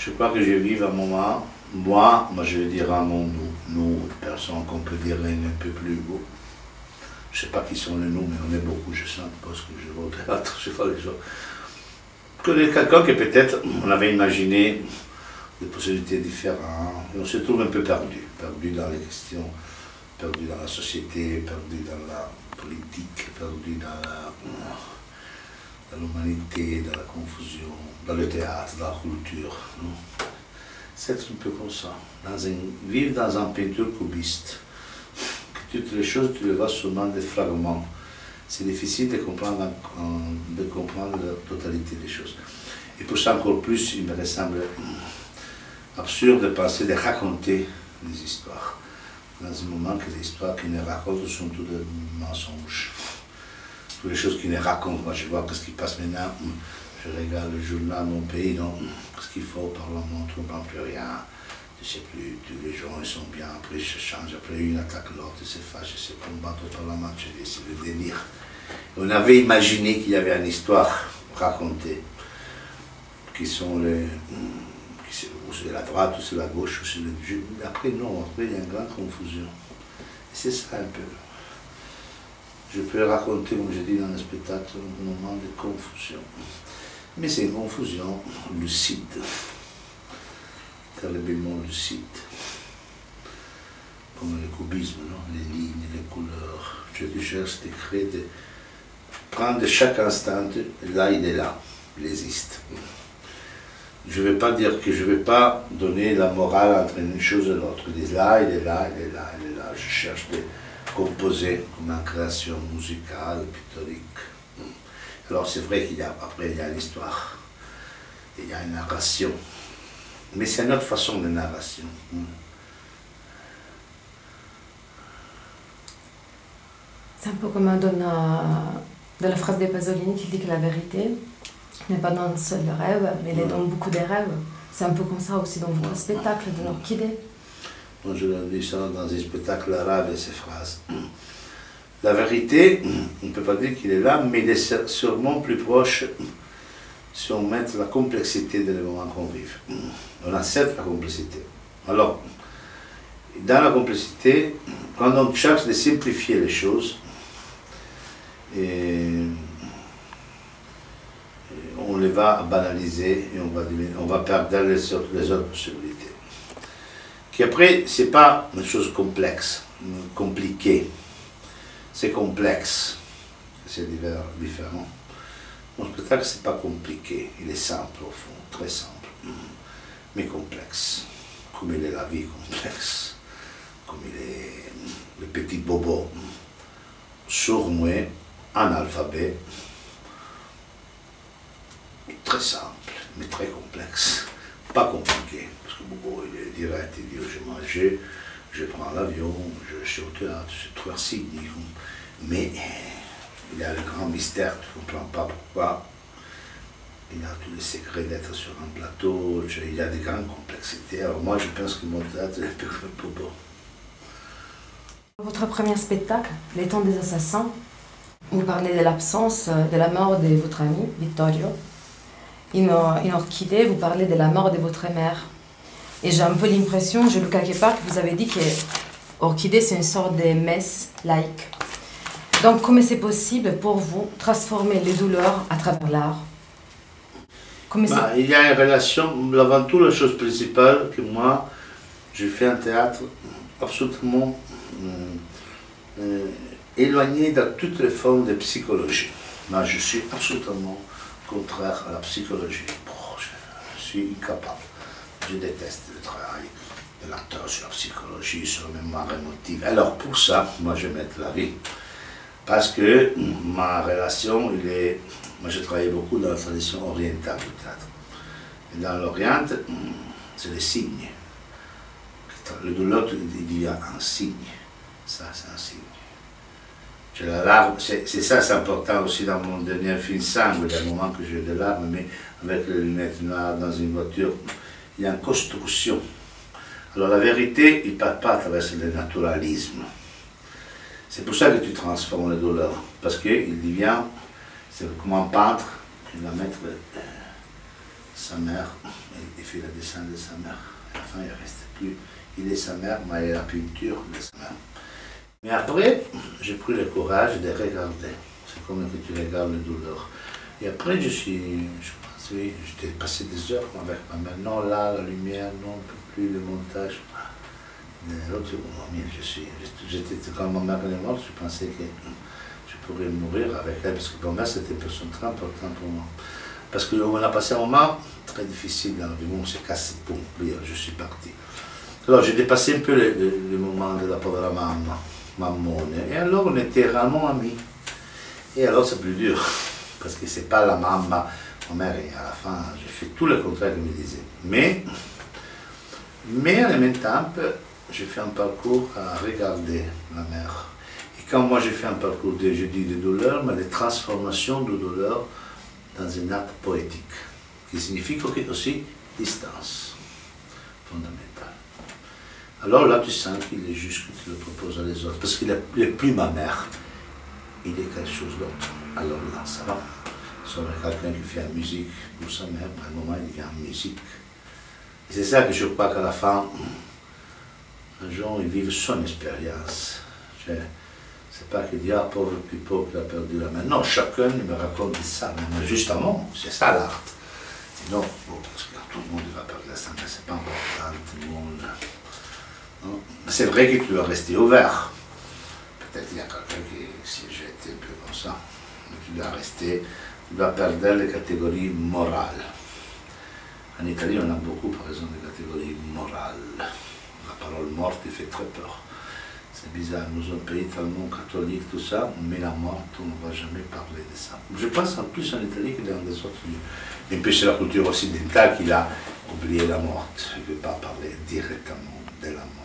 Je crois que je vis un moment, moi je vais dire un nom, nous, personnes qu'on peut dire un peu plus beau. Je ne sais pas qui sont les nous, mais on est beaucoup, je sens, parce que je vais au théâtre, je vois les gens. Que quelqu'un que peut-être on avait imaginé des possibilités différentes, et on se trouve un peu perdu dans les questions, perdu dans la société, perdu dans la politique, perdu dans l'humanité, dans la confusion, dans le théâtre, dans la culture. C'est un peu comme ça. Vivre dans un peinture cubiste, que toutes les choses, tu les vois seulement des fragments. C'est difficile de comprendre la totalité des choses. Et pour ça, encore plus, il me semble absurde de penser de raconter des histoires. Dans un moment que les histoires qui nous racontent sont toutes des mensonges. Toutes les choses qui nous racontent, moi je vois ce qui passe maintenant, je regarde le journal de mon pays, non, ce qu'il faut au Parlement, on ne trouve plus rien. Je ne sais plus, tous les gens ils sont bien, après ils se changent, après une attaque l'autre, ils se fâchent, ils se combattent au Parlement, c'est le délire. On avait imaginé qu'il y avait une histoire racontée, qui sont les... ou c'est la droite, ou c'est la gauche, ou c'est le... Après non, après il y a une grande confusion. Et c'est ça un peu. Je peux raconter, comme je dis dans le spectacle, un moment de confusion. Mais c'est une confusion lucide, terriblement lucide. Comme le cubisme, non? Les lignes, les couleurs. Je cherche de créer, de prendre chaque instant, là il est là, il existe. Je ne vais pas dire que je ne vais pas donner la morale entre une chose et l'autre. Il est là, il est là, il est là, il est là. Je cherche de composer comme une création musicale, pictorique. Alors c'est vrai qu'il y a, après il y a l'histoire, il y a une narration. Mais c'est une autre façon de narration. C'est un peu comme de la phrase de Pasolini qui dit que la vérité n'est pas dans un seul rêve, mais elle est dans beaucoup de rêves. C'est un peu comme ça aussi dans votre spectacle de l'orchidée. Moi je l'ai dit ça dans un spectacle arabe, ces phrases. La vérité, on ne peut pas dire qu'il est là, mais il est sûrement plus proche si on met la complexité des moments qu'on vit. On accepte la complexité. Alors, dans la complexité, quand on cherche de simplifier les choses, on les va banaliser et on va perdre les autres possibilités. Qui après, ce n'est pas une chose complexe, compliquée. C'est complexe, c'est différent. Mon spectacle, ce n'est pas compliqué, il est simple au fond, très simple, mais complexe, comme il est la vie complexe, comme il est le petit bobo, sourd-muet, analphabet, très simple, mais très complexe, pas compliqué, parce que bobo, il est direct, il dit je mange, je prends l'avion, je suis au théâtre, c'est très signe, mais il y a le grand mystère, tu ne comprends pas pourquoi. Il y a tous les secrets d'être sur un plateau, il y a des grandes complexités. Alors moi, je pense que mon théâtre est un peu beau. Votre premier spectacle, Les Temps des Assassins, vous parlez de l'absence, de la mort de votre ami, Vittorio. In Orchidée, vous parlez de la mort de votre mère. Et j'ai un peu l'impression, j'ai lu quelque part, que vous avez dit que Orchidée, c'est une sorte de messe laïque. Donc, comment c'est possible pour vous transformer les douleurs à travers l'art? Il y a une relation, avant tout la chose principale, que moi, je fais un théâtre absolument éloigné de toutes les formes de psychologie. Moi, je suis absolument contraire à la psychologie. Je suis incapable. Je déteste le travail de l'acteur sur la psychologie, sur la mémoire émotive. Alors, pour ça, moi, je mets la vie. Parce que ma relation, moi j'ai travaillé beaucoup dans la tradition orientale du théâtre. Et dans l'Orient, c'est les signes. Le douleur, il y a un signe. Ça, c'est un signe. La larme, c'est ça, c'est important aussi dans mon dernier film Sangue, il y a un moment que j'ai des larmes, mais avec les lunettes noires dans une voiture, il y a une construction. Alors la vérité, il ne part pas à travers le naturalisme. C'est pour ça que tu transformes la douleur, parce qu'il devient, c'est comme un peintre, il va mettre sa mère, il fait le dessin de sa mère. À la fin, il ne reste plus. Il est sa mère, mais il est la peinture de sa mère. Mais après, j'ai pris le courage de regarder. C'est comme que tu regardes la douleur. Et après, je pense, oui, j'étais passé des heures avec ma mère. Non, là, la lumière, non, on ne peut plus, le montage. L'autre, j'étais, quand ma mère est morte, je pensais que je pourrais mourir avec elle, parce que pour moi, c'était une personne très importante pour moi. Parce qu'on a passé un moment très difficile dans la vie, on s'est cassé, boum, je suis parti. Alors j'ai dépassé un peu le moment de la pauvre maman, et alors on était vraiment amis. Et alors c'est plus dur, parce que c'est pas la maman, ma mère, et à la fin, j'ai fait tout le contraire qu'elle me disait. Mais en même temps, j'ai fait un parcours à regarder la mère. Et quand moi j'ai fait un parcours de, je dis, de douleur, mais de transformation de douleur dans un acte poétique, qui signifie aussi distance fondamentale. Alors là, tu sens qu'il est juste que tu le proposes à les autres, parce qu'il n'est plus ma mère, il est quelque chose d'autre. Alors là, ça va. Sur quelqu'un qui fait la musique pour sa mère, à un moment, il devient musique. Et c'est ça que je crois qu'à la fin, les gens ils vivent son expérience. C'est pas qu'il dit, ah, pauvre pipeau qui a perdu la main. Non, chacun me raconte ça, mais justement, c'est ça l'art. Sinon, bon, parce que tout le monde va perdre la santé, c'est pas important, tout le monde. C'est vrai que tu dois rester ouvert. Peut-être qu'il y a quelqu'un qui, si j'étais un peu comme ça, mais tu dois rester, tu dois perdre les catégories morales. En Italie, on a beaucoup, par exemple, de catégories morales. La parole morte, il fait très peur. C'est bizarre, nous, un pays tellement catholique, tout ça, on met la mort, on ne va jamais parler de ça. Je pense en plus en Italie que dans des autres lieux. Et puis c'est la culture occidentale qui a oublié la mort. Je ne veux pas parler directement de la mort.